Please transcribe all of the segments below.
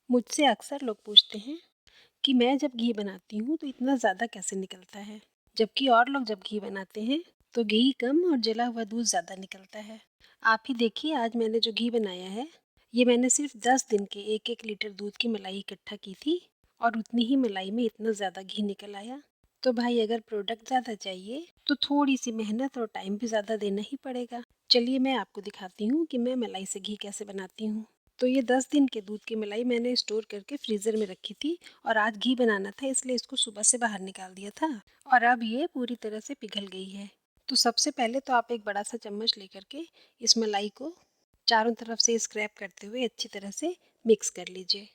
मुझसे अक्सर लोग पूछते हैं कि मैं जब घी बनाती हूँ तो इतना ज़्यादा कैसे निकलता है, जबकि और लोग जब घी बनाते हैं तो घी कम और जला हुआ दूध ज़्यादा निकलता है। आप ही देखिए, आज मैंने जो घी बनाया है, ये मैंने सिर्फ 10 दिन के 1-1 लीटर दूध की मलाई इकट्ठा की थी और उतनी ही मलाई में इतना ज़्यादा घी निकल आया। तो भाई, अगर प्रोडक्ट ज़्यादा चाहिए तो थोड़ी सी मेहनत और टाइम भी ज़्यादा देना ही पड़ेगा। चलिए मैं आपको दिखाती हूँ कि मैं मलाई से घी कैसे बनाती हूँ। तो ये 10 दिन के दूध की मलाई मैंने स्टोर करके फ्रीज़र में रखी थी और आज घी बनाना था, इसलिए इसको सुबह से बाहर निकाल दिया था और अब ये पूरी तरह से पिघल गई है। तो सबसे पहले तो आप एक बड़ा सा चम्मच लेकर के इस मलाई को चारों तरफ से स्क्रैप करते हुए अच्छी तरह से मिक्स कर लीजिए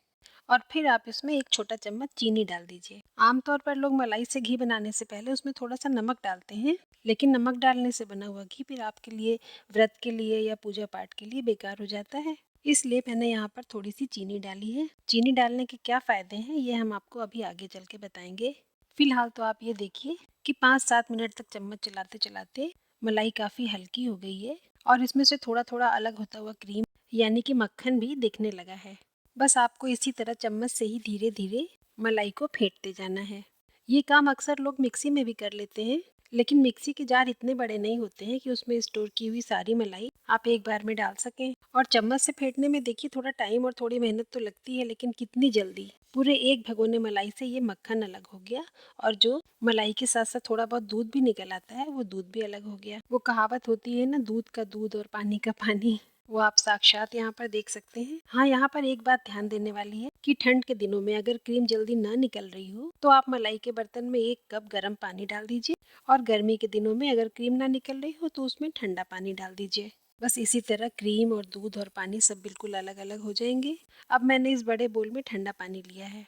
और फिर आप इसमें एक छोटा चम्मच चीनी डाल दीजिए। आमतौर पर लोग मलाई से घी बनाने से पहले उसमें थोड़ा सा नमक डालते हैं, लेकिन नमक डालने से बना हुआ घी फिर आपके लिए, व्रत के लिए या पूजा पाठ के लिए बेकार हो जाता है। इसलिए मैंने यहाँ पर थोड़ी सी चीनी डाली है। चीनी डालने के क्या फ़ायदे हैं ये हम आपको अभी आगे चल के बताएंगे। फिलहाल तो आप ये देखिए कि 5-7 मिनट तक चम्मच चलाते चलाते मलाई काफ़ी हल्की हो गई है और इसमें से थोड़ा थोड़ा अलग होता हुआ क्रीम यानी कि मक्खन भी दिखने लगा है। बस आपको इसी तरह चम्मच से ही धीरे धीरे मलाई को फेंटते जाना है। ये काम अक्सर लोग मिक्सी में भी कर लेते हैं, लेकिन मिक्सी के जार इतने बड़े नहीं होते हैं कि उसमें स्टोर की हुई सारी मलाई आप एक बार में डाल सकें। और चम्मच से फेंटने में देखिए थोड़ा टाइम और थोड़ी मेहनत तो लगती है, लेकिन कितनी जल्दी पूरे एक भगोने मलाई से ये मक्खन अलग हो गया और जो मलाई के साथ साथ थोड़ा बहुत दूध भी निकल आता है वो दूध भी अलग हो गया। वो कहावत होती है ना, दूध का दूध और पानी का पानी, वो आप साक्षात यहाँ पर देख सकते हैं। हाँ, यहाँ पर एक बात ध्यान देने वाली है कि ठंड के दिनों में अगर क्रीम जल्दी ना निकल रही हो तो आप मलाई के बर्तन में 1 कप गर्म पानी डाल दीजिए और गर्मी के दिनों में अगर क्रीम ना निकल रही हो तो उसमें ठंडा पानी डाल दीजिए। बस इसी तरह क्रीम और दूध और पानी सब बिल्कुल अलग अलग हो जाएंगे। अब मैंने इस बड़े बोल में ठंडा पानी लिया है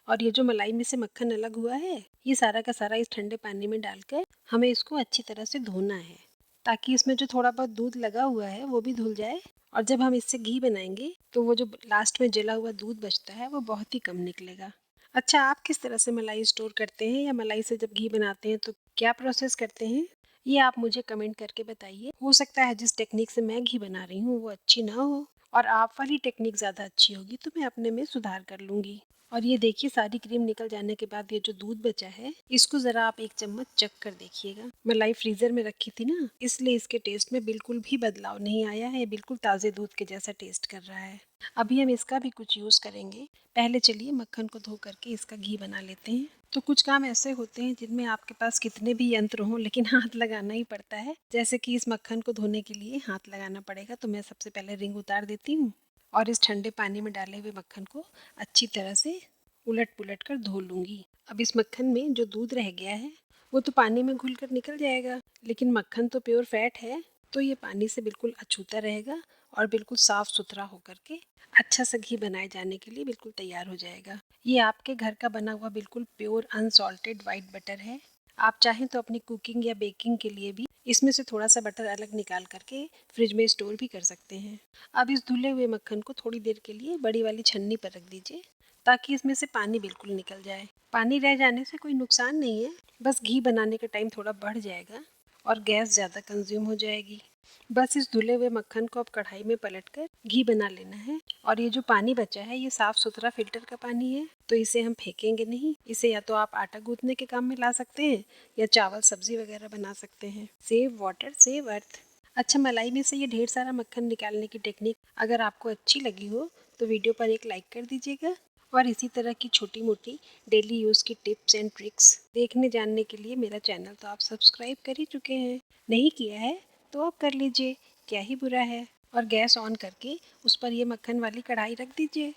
और ये जो मलाई में से मक्खन अलग हुआ है, ये सारा का सारा इस ठंडे पानी में डालकर हमें इसको अच्छी तरह से धोना है, ताकि इसमें जो थोड़ा बहुत दूध लगा हुआ है वो भी धुल जाए। और जब हम इससे घी बनाएंगे तो वो जो लास्ट में जला हुआ दूध बचता है वो बहुत ही कम निकलेगा। अच्छा, आप किस तरह से मलाई स्टोर करते हैं या मलाई से जब घी बनाते हैं तो क्या प्रोसेस करते हैं, ये आप मुझे कमेंट करके बताइए। हो सकता है जिस टेक्निक से मैं घी बना रही हूँ वो अच्छी ना हो और आप वाली टेक्निक ज़्यादा अच्छी होगी तो मैं अपने में सुधार कर लूँगी। और ये देखिए, सारी क्रीम निकल जाने के बाद ये जो दूध बचा है इसको ज़रा आप एक चम्मच चख कर देखिएगा। मलाई फ्रीज़र में रखी थी ना, इसलिए इसके टेस्ट में बिल्कुल भी बदलाव नहीं आया है, बिल्कुल ताज़े दूध के जैसा टेस्ट कर रहा है। अभी हम इसका भी कुछ यूज़ करेंगे। पहले चलिए मक्खन को धो करके इसका घी बना लेते हैं। तो कुछ काम ऐसे होते हैं जिनमें आपके पास कितने भी यंत्र हों लेकिन हाथ लगाना ही पड़ता है। जैसे कि इस मक्खन को धोने के लिए हाथ लगाना पड़ेगा, तो मैं सबसे पहले रिंग उतार देती हूँ और इस ठंडे पानी में डाले हुए मक्खन को अच्छी तरह से उलट पुलट कर धो लूँगी। अब इस मक्खन में जो दूध रह गया है वो तो पानी में घुल कर निकल जाएगा, लेकिन मक्खन तो प्योर फैट है, तो ये पानी से बिल्कुल अछूता रहेगा और बिल्कुल साफ सुथरा होकर के अच्छा सा घी बनाए जाने के लिए बिल्कुल तैयार हो जाएगा। ये आपके घर का बना हुआ बिल्कुल प्योर अनसॉल्टेड वाइट बटर है। आप चाहें तो अपनी कुकिंग या बेकिंग के लिए भी इसमें से थोड़ा सा बटर अलग निकाल करके फ्रिज में स्टोर भी कर सकते हैं। अब इस धुले हुए मक्खन को थोड़ी देर के लिए बड़ी वाली छन्नी पर रख दीजिए, ताकि इसमें से पानी बिल्कुल निकल जाए। पानी रह जाने से कोई नुकसान नहीं है, बस घी बनाने का टाइम थोड़ा बढ़ जाएगा और गैस ज़्यादा कंज्यूम हो जाएगी। बस इस धुले हुए मक्खन को अब कढ़ाई में पलटकर घी बना लेना है और ये जो पानी बचा है ये साफ सुथरा फिल्टर का पानी है, तो इसे हम फेंकेंगे नहीं। इसे या तो आप आटा गूंथने के काम में ला सकते हैं या चावल सब्जी वगैरह बना सकते हैं। Save water save earth. अच्छा, मलाई में से ये ढेर सारा मक्खन निकालने की टेक्निक अगर आपको अच्छी लगी हो तो वीडियो पर एक लाइक कर दीजिएगा और इसी तरह की छोटी मोटी डेली यूज़ की टिप्स एंड ट्रिक्स देखने जानने के लिए मेरा चैनल तो आप सब्सक्राइब कर ही चुके हैं। नहीं किया है तो आप कर लीजिए, क्या ही बुरा है। और गैस ऑन करके उस पर ये मक्खन वाली कढ़ाई रख दीजिए।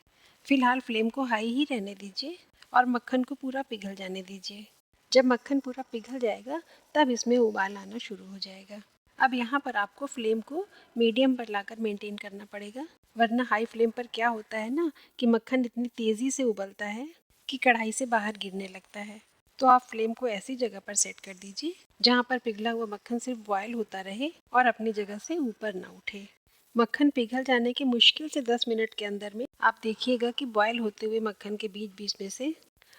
फिलहाल फ्लेम को हाई ही रहने दीजिए और मक्खन को पूरा पिघल जाने दीजिए। जब मक्खन पूरा पिघल जाएगा तब इसमें उबाल आना शुरू हो जाएगा। अब यहाँ पर आपको फ्लेम को मीडियम पर लाकर मेंटेन करना पड़ेगा, वरना हाई फ्लेम पर क्या होता है ना कि मक्खन इतनी तेज़ी से उबलता है कि कढ़ाई से बाहर गिरने लगता है। तो आप फ्लेम को ऐसी जगह पर सेट कर दीजिए जहाँ पर पिघला हुआ मक्खन सिर्फ बॉयल होता रहे और अपनी जगह से ऊपर ना उठे। मक्खन पिघल जाने के मुश्किल से 10 मिनट के अंदर में आप देखिएगा कि बॉयल होते हुए मक्खन के बीच बीच में से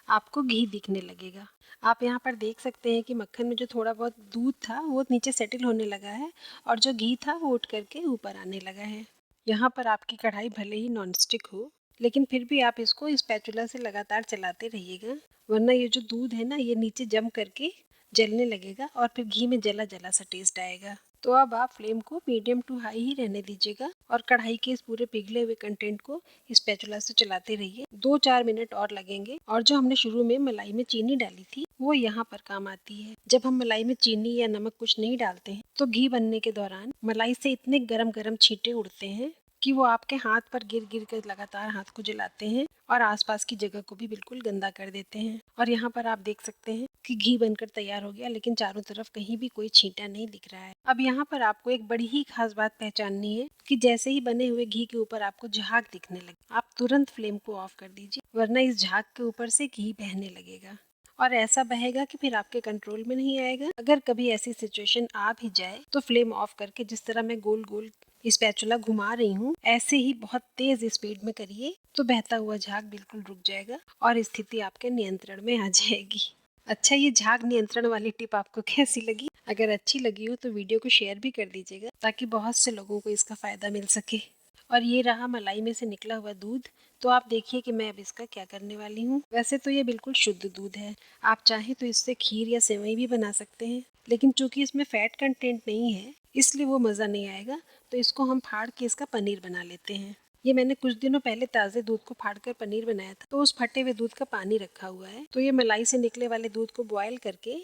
आपको घी दिखने लगेगा। आप यहाँ पर देख सकते हैं कि मक्खन में जो थोड़ा बहुत दूध था वो नीचे सेटल होने लगा है और जो घी था वो उठ करके ऊपर आने लगा है। यहाँ पर आपकी कढ़ाई भले ही नॉन स्टिक हो, लेकिन फिर भी आप इसको स्पैचुला से लगातार चलाते रहिएगा, वरना ये जो दूध है ना ये नीचे जम करके जलने लगेगा और फिर घी में जला जला सा टेस्ट आएगा। तो अब आप फ्लेम को मीडियम टू हाई ही रहने दीजिएगा और कढ़ाई के इस पूरे पिघले हुए कंटेंट को स्पैचुला से चलाते रहिए। 2-4 मिनट और लगेंगे। और जो हमने शुरू में मलाई में चीनी डाली थी वो यहाँ पर काम आती है। जब हम मलाई में चीनी या नमक कुछ नहीं डालते हैं तो घी बनने के दौरान मलाई से इतने गरम गरम छींटे उड़ते हैं कि वो आपके हाथ पर गिर गिर कर लगातार हाथ को जलाते हैं और आसपास की जगह को भी बिल्कुल गंदा कर देते हैं। और यहाँ पर आप देख सकते हैं कि घी बनकर तैयार हो गया, लेकिन चारों तरफ कहीं भी कोई छींटा नहीं दिख रहा है। अब यहाँ पर आपको एक बड़ी ही खास बात पहचाननी है कि जैसे ही बने हुए घी के ऊपर आपको झाग दिखने लगे, आप तुरंत फ्लेम को ऑफ कर दीजिए, वरना इस झाग के ऊपर से घी बहने लगेगा और ऐसा बहेगा कि फिर आपके कंट्रोल में नहीं आएगा। अगर कभी ऐसी सिचुएशन आ भी जाए तो फ्लेम ऑफ करके जिस तरह मैं गोल गोल स्पैचुला घुमा रही हूँ ऐसे ही बहुत तेज स्पीड में करिए तो बहता हुआ झाग बिल्कुल रुक जाएगा और स्थिति आपके नियंत्रण में आ जाएगी। अच्छा, ये झाग नियंत्रण वाली टिप आपको कैसी लगी? अगर अच्छी लगी हो तो वीडियो को शेयर भी कर दीजिएगा ताकि बहुत से लोगों को इसका फायदा मिल सके। और ये रहा मलाई में से निकला हुआ दूध। तो आप देखिए कि मैं अब इसका क्या करने वाली हूँ। वैसे तो ये बिल्कुल शुद्ध दूध है, आप चाहें तो इससे खीर या सेवई भी बना सकते हैं, लेकिन चूंकि इसमें फैट कंटेंट नहीं है इसलिए वो मज़ा नहीं आएगा। तो इसको हम फाड़ के इसका पनीर बना लेते हैं। ये मैंने कुछ दिनों पहले ताज़े दूध को फाड़कर पनीर बनाया था, तो उस फटे हुए दूध का पानी रखा हुआ है। तो ये मलाई से निकले वाले दूध को बॉयल करके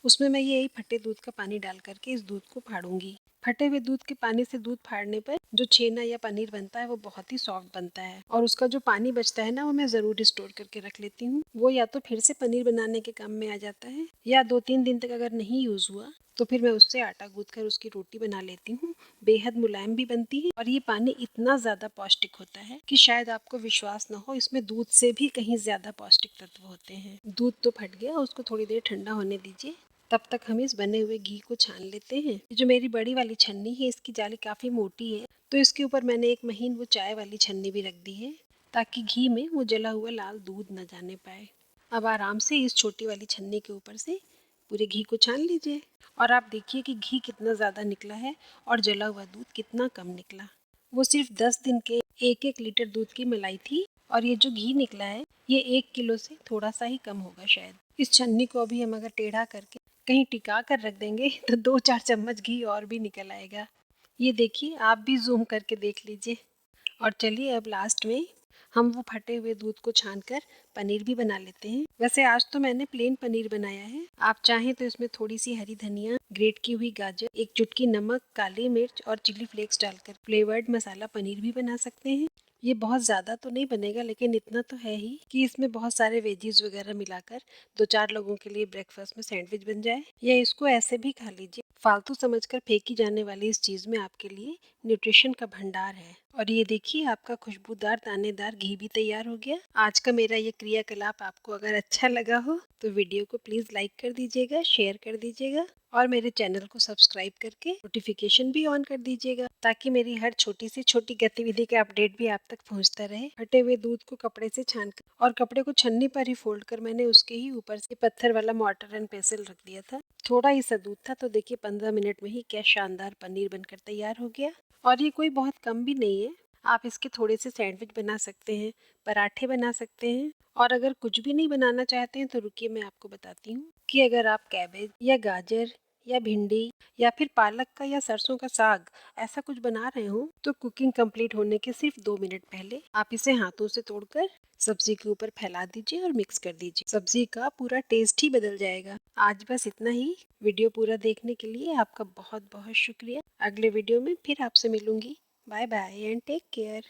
उसमें मैं यही फटे दूध का पानी डाल करके इस दूध को फाड़ूंगी। फटे हुए दूध के पानी से दूध फाड़ने पर जो छेना या पनीर बनता है वो बहुत ही सॉफ्ट बनता है। और उसका जो पानी बचता है ना वो मैं ज़रूर स्टोर करके रख लेती हूँ। वो या तो फिर से पनीर बनाने के काम में आ जाता है या 2-3 दिन तक अगर नहीं यूज़ हुआ तो फिर मैं उससे आटा गूंथ कर उसकी रोटी बना लेती हूँ। बेहद मुलायम भी बनती है और ये पानी इतना ज़्यादा पौष्टिक होता है कि शायद आपको विश्वास न हो, इसमें दूध से भी कहीं ज़्यादा पौष्टिक तत्व होते हैं। दूध तो फट गया, उसको थोड़ी देर ठंडा होने दीजिए। तब तक हम इस बने हुए घी को छान लेते हैं। जो मेरी बड़ी वाली छन्नी है इसकी जाली काफ़ी मोटी है, तो इसके ऊपर मैंने एक महीन वो चाय वाली छन्नी भी रख दी है ताकि घी में वो जला हुआ लाल दूध न जाने पाए। अब आराम से इस छोटी वाली छन्नी के ऊपर से पूरे घी को छान लीजिए और आप देखिए कि घी कितना ज़्यादा निकला है और जला हुआ दूध कितना कम निकला। वो सिर्फ 10 दिन के 1-1 लीटर दूध की मलाई थी और ये जो घी निकला है ये 1 किलो से थोड़ा सा ही कम होगा शायद। इस छन्नी को अभी हम अगर टेढ़ा करके कहीं टिका कर रख देंगे तो 2-4 चम्मच घी और भी निकल आएगा। ये देखिए, आप भी जूम करके देख लीजिए। और चलिए अब लास्ट में हम वो फटे हुए दूध को छानकर पनीर भी बना लेते हैं। वैसे आज तो मैंने प्लेन पनीर बनाया है, आप चाहें तो इसमें थोड़ी सी हरी धनिया, ग्रेट की हुई गाजर, एक चुटकी नमक, काली मिर्च और चिली फ्लेक्स डालकर फ्लेवर्ड मसाला पनीर भी बना सकते हैं। ये बहुत ज़्यादा तो नहीं बनेगा लेकिन इतना तो है ही कि इसमें बहुत सारे वेजीज वगैरह मिलाकर 2-4 लोगों के लिए ब्रेकफास्ट में सैंडविच बन जाए, या इसको ऐसे भी खा लीजिए। फालतू समझकर फेंकी जाने वाली इस चीज़ में आपके लिए न्यूट्रिशन का भंडार है। और ये देखिए, आपका खुशबूदार दानेदार घी भी तैयार हो गया। आज का मेरा ये क्रियाकलाप आपको अगर अच्छा लगा हो तो वीडियो को प्लीज़ लाइक कर दीजिएगा, शेयर कर दीजिएगा और मेरे चैनल को सब्सक्राइब करके नोटिफिकेशन भी ऑन कर दीजिएगा ताकि मेरी हर छोटी से छोटी गतिविधि का अपडेट भी आप तक पहुंचता रहे। फटे हुए दूध को कपड़े से छानकर और कपड़े को छन्नी पर ही फोल्ड कर मैंने उसके ही ऊपर से पत्थर वाला मॉर्टर एंड पेसल रख दिया था। थोड़ा ही सा दूध था तो देखिए 15 मिनट में ही क्या शानदार पनीर बनकर तैयार हो गया। और ये कोई बहुत कम भी नहीं है, आप इसके थोड़े से सैंडविच बना सकते हैं, पराठे बना सकते हैं। और अगर कुछ भी नहीं बनाना चाहते हैं तो रुकिए मैं आपको बताती हूँ कि अगर आप कैबेज या गाजर या भिंडी या फिर पालक का या सरसों का साग ऐसा कुछ बना रहे हो तो कुकिंग कंप्लीट होने के सिर्फ 2 मिनट पहले आप इसे हाथों से तोड़कर सब्जी के ऊपर फैला दीजिए और मिक्स कर दीजिए। सब्जी का पूरा टेस्ट ही बदल जाएगा। आज बस इतना ही। वीडियो पूरा देखने के लिए आपका बहुत बहुत शुक्रिया। अगले वीडियो में फिर आपसे मिलूंगी। Bye bye and take care.